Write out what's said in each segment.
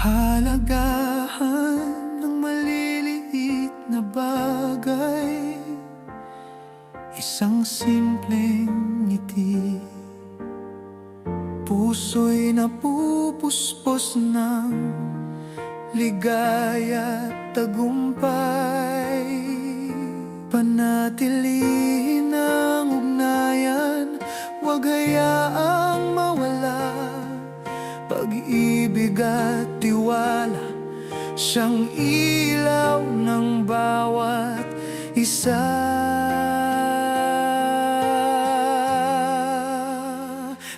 Pahalagahan ng maliliit na bagay, isang simpleng ngiti, puso'y napupuspos ng ligaya at tagumpay. Panatilihin ang ugnayan, huwag hayaang mawala. Pag-ibig at tiwala, siyang ilaw ng bawat isa.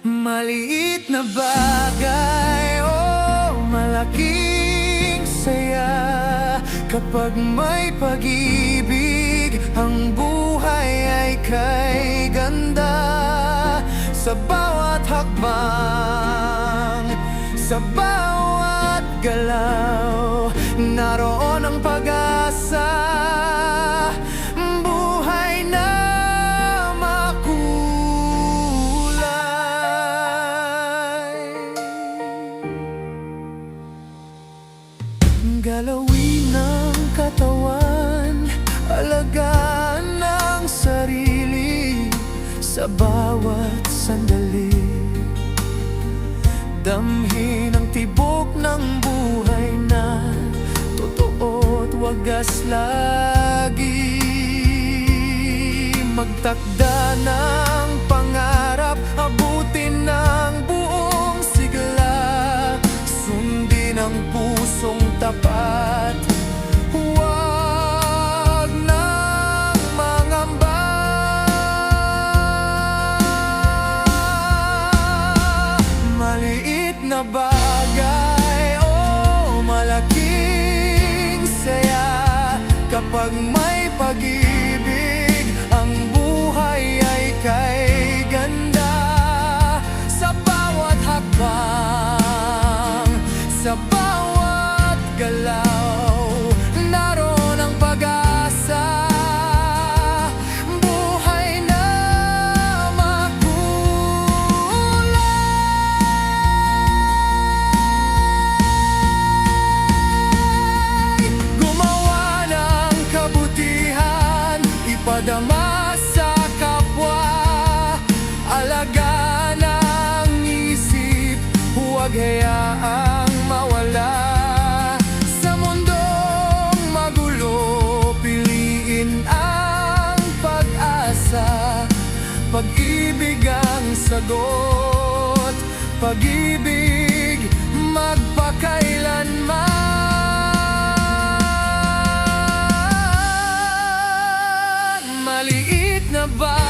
Maliit na bagay o malaking saya, kapag may pag-ibig, ang buhay ay kay ganda. Sa bawat hakbang, sa bawat galaw, naroon ang pag-asa. Buhay na makulay. Galawin ng katawan, alagaan ang sarili sa bawat sandali. Damhin ang tibok ng buhay na totoo't wagas lagi. Magtakda ng pangarap, abutin ng buong sigla. Sundin ang pusong tapat, huwag nang mangamba. Maliit na bagay o malaking saya, kapag may pag-ibig, ang buhay ay kay ganda. Sa bawat hakbang, sa bawat galaw, naroon ang pag-asa. Buhay na makulay. Gumawa ng kabutihan, ipadama sa kapwa. Alagaan ang isip, huwag hayaang mawala. Sa mundong magulo, piliin ang pag-asa. Pag-ibig ang sagot, pag-ibig magpakailanman. Maliit na ba